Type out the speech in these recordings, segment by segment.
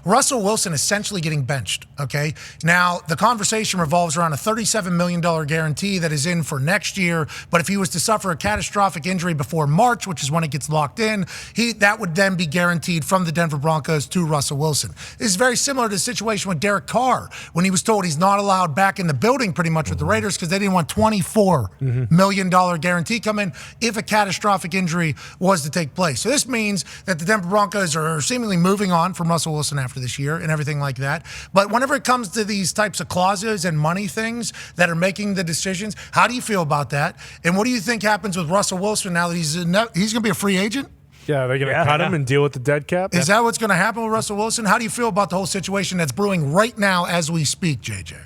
Russell Wilson essentially getting benched, okay? Now, the conversation revolves around a $37 million guarantee that is in for next year, but if he was to suffer a catastrophic injury before March, which is when it gets locked in, that would then be guaranteed from the Denver Broncos to Russell Wilson. This is very similar to the situation with Derek Carr when he was told he's not allowed back in the building pretty much with the Raiders because they didn't want $24 million guarantee come in if a catastrophic injury was to take place. So this means that the Denver Broncos are seemingly moving on from Russell Wilson after this year and everything like that. But whenever it comes to these types of clauses and money things that are making the decisions, how do you feel about that? And what do you think happens with Russell Wilson now that he's going to be a free agent? Yeah, they're going to cut him and deal with the dead cap? Is that what's going to happen with Russell Wilson? How do you feel about the whole situation that's brewing right now as we speak, JJ?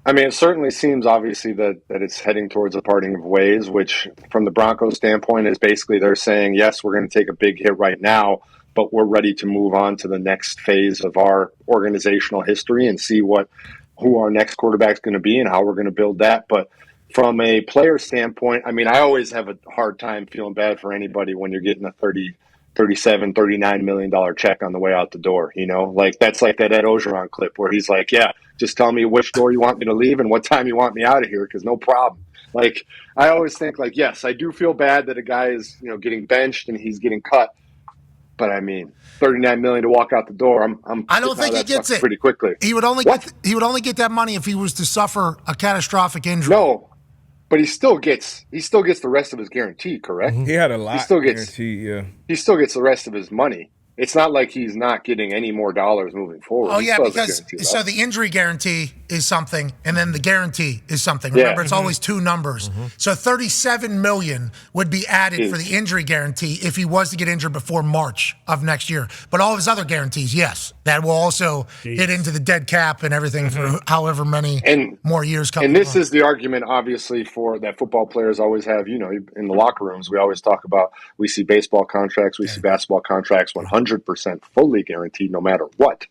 I mean, it certainly seems obviously that it's heading towards a parting of ways, which from the Broncos standpoint is basically they're saying, yes, we're going to take a big hit right now, but we're ready to move on to the next phase of our organizational history and see who our next quarterback's going to be and how we're going to build that. But from a player standpoint, I mean, I always have a hard time feeling bad for anybody when you're getting a $37-39 million check on the way out the door, Like, that's like that Ed Ogeron clip where he's like, yeah, just tell me which door you want me to leave and what time you want me out of here because no problem. Like, I always think, like, yes, I do feel bad that a guy is, getting benched and he's getting cut. But I mean, $39 million to walk out the door. I don't think he gets it pretty quickly. He would only get that money if he was to suffer a catastrophic injury. No, but he still gets the rest of his guarantee. Correct? He had a lot. He still gets the rest of his money. It's not like he's not getting any more dollars moving forward. Oh, yeah, because so the injury guarantee is something, and then the guarantee is something. Remember, it's always two numbers. So $37 million would be added for the injury guarantee if he was to get injured before March of next year. But all of his other guarantees, yes, that will also hit into the dead cap and everything for however many more years coming. And this is the argument, obviously, for that football players always have. In the locker rooms, we always talk about we see baseball contracts, we see basketball contracts 100% fully guaranteed no matter what.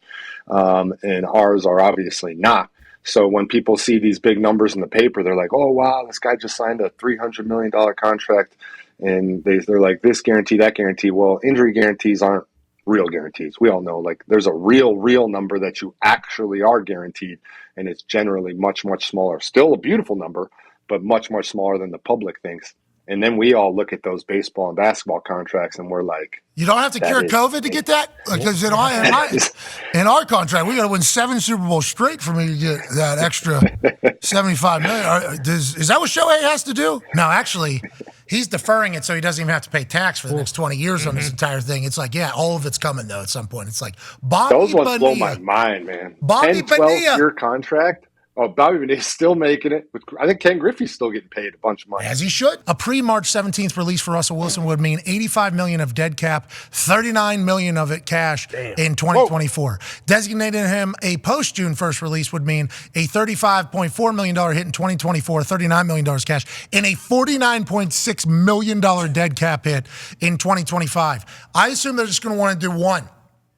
And ours are obviously not. So when people see these big numbers in the paper, they're like, oh, wow, this guy just signed a $300 million contract. And they're like, this guarantee, that guarantee. Well, injury guarantees aren't real guarantees. We all know, like, there's a real number that you actually are guaranteed. And it's generally much, much smaller. Still a beautiful number, but much, much smaller than the public thinks. And then we all look at those baseball and basketball contracts and we're like, you don't have to cure COVID to get that? Because in our contract, we got to win 7 Super Bowls straight for me to get that extra $75 million. Is that what Shohei has to do? No, actually, he's deferring it so he doesn't even have to pay tax for the next 20 years on this entire thing. It's like, all of it's coming, though, at some point. It's like, Bobby Those ones Bonilla. blow my mind, man. Bobby 10, Bonilla. 12-year contract. Oh, Bobby Bonilla's still making it. I think Ken Griffey's still getting paid a bunch of money. As he should. A pre-March 17th release for Russell Wilson would mean $85 million of dead cap, $39 million of it cash in 2024. Whoa. Designating him a post-June 1st release would mean a $35.4 million hit in 2024, $39 million cash, and a $49.6 million dead cap hit in 2025. I assume they're just going to want to do one,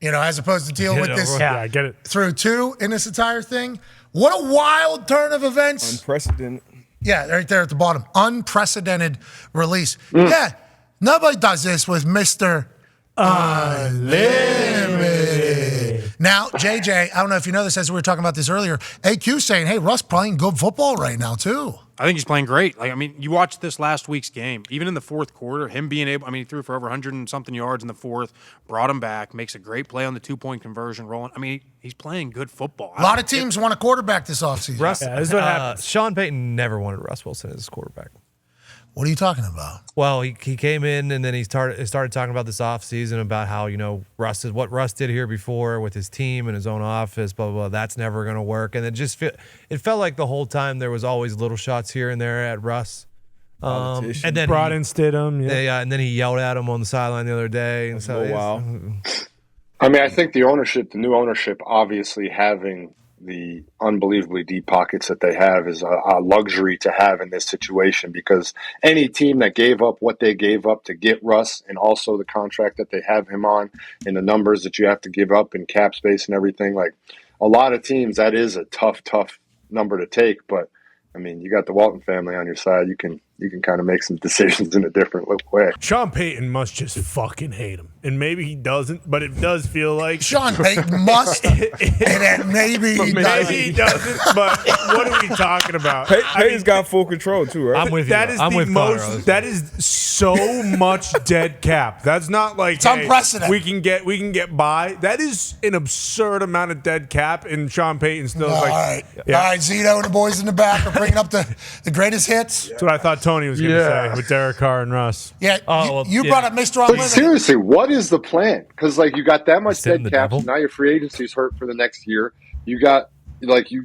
as opposed to deal with this I get it. through two in this entire thing. What a wild turn of events. Unprecedented. Yeah, right there at the bottom. Unprecedented release. Yeah, nobody does this with Mr. Unlimited. Now, JJ, I don't know if you know this as we were talking about this earlier, AQ saying, hey, Russ playing good football right now, too. I think he's playing great. You watched this last week's game. Even in the fourth quarter, him being able, he threw for over 100 and something yards in the fourth, brought him back, makes a great play on the 2-point conversion rolling. He's playing good football. A lot of teams want a quarterback this offseason. This is what happens. Sean Payton never wanted Russ Wilson as his quarterback. What are you talking about? Well, he came in and then he started talking about this offseason about how, what Russ did here before with his team and his own office, blah, blah, blah. That's never going to work. And it felt like the whole time there was always little shots here and there at Russ. And then brought in Stidham. Yeah, and then he yelled at him on the sideline the other day. And so, wow. I think the new ownership, obviously having the unbelievably deep pockets that they have is a luxury to have in this situation, because any team that gave up what they gave up to get Russ, and also the contract that they have him on and the numbers that you have to give up in cap space and everything, like a lot of teams, that is a tough number to take. But you got the Walton family on your side. You can you can kind of make some decisions in a different way. Sean Payton must just fucking hate him. And maybe he doesn't, but it does feel like Sean Payton must, and then maybe he doesn't. maybe he doesn't, but what are we talking about? Payton's got full control too, right? I'm with you. That is I'm the with Connor on most. this That one. is so much dead cap. That's not like It's unprecedented. We can get by. That is an absurd amount of dead cap, and Sean Payton still is All like. right. Yeah. All right, Zito and the boys in the back are bringing up the greatest hits. That's what I thought Tony was going to Yeah. say with Derek Carr and Russ. Yeah, Oh, you, well, you yeah. brought up Mr. But Unlimited. seriously, what is the plan? Because like you got that much Send dead the cap, devil. now your free agency's hurt for the next year. You got like you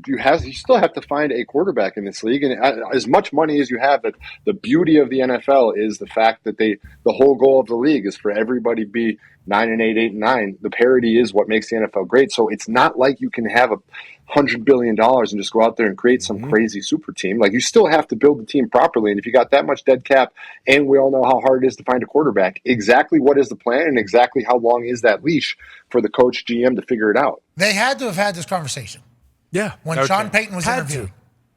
still have to find a quarterback in this league, and as much money as you have, that the beauty of the NFL is the fact that the whole goal of the league is for everybody to be 9-8, 8-9. The parity is what makes the NFL great. So it's not like you can have $100 billion and just go out there and create some crazy super team. Like you still have to build the team properly. And if you got that much dead cap, and we all know how hard it is to find a quarterback, exactly what is the plan and exactly how long is that leash for the coach GM to figure it out? They had to have had this conversation Yeah. when No Sean chance. Payton was Had interviewed. to.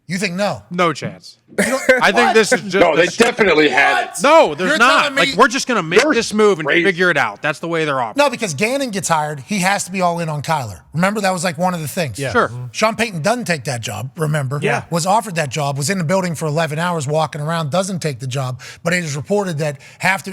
You think no? No chance. I think this is just No, they definitely had it. No, there's You're not. telling me- Like we're just gonna make They're this move and crazy. figure it out. That's the way they're operating. No, because Gannon gets hired, he has to be all in on Kyler. Remember, that was like one of the things. Yeah. Sure. Sean Payton doesn't take that job, remember? Yeah. Was offered that job, was in the building for 11 hours walking around, doesn't take the job, but it is reported that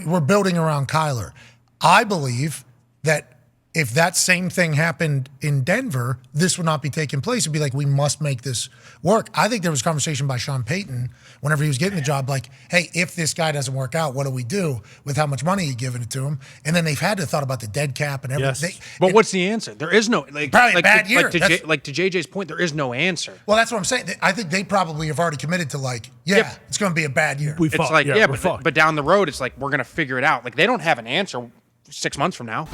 we're building around Kyler. I believe that if that same thing happened in Denver, this would not be taking place. It'd be like, we must make this work. I think there was conversation by Sean Payton whenever he was getting the job, like, hey, if this guy doesn't work out, what do we do with how much money you're giving it to him? And then they've had to thought about the dead cap and everything. Yes. But what's the answer? There is no like Probably a like bad to, year. Like to, That's- like to JJ's point, there is no answer. Well, that's what I'm saying. I think they probably have already committed to like, yeah, Yep. it's going to be a bad year. We It's fucked. like we're but fucked. down the road, it's like we're gonna figure it out. Like they don't have an answer 6 months from now.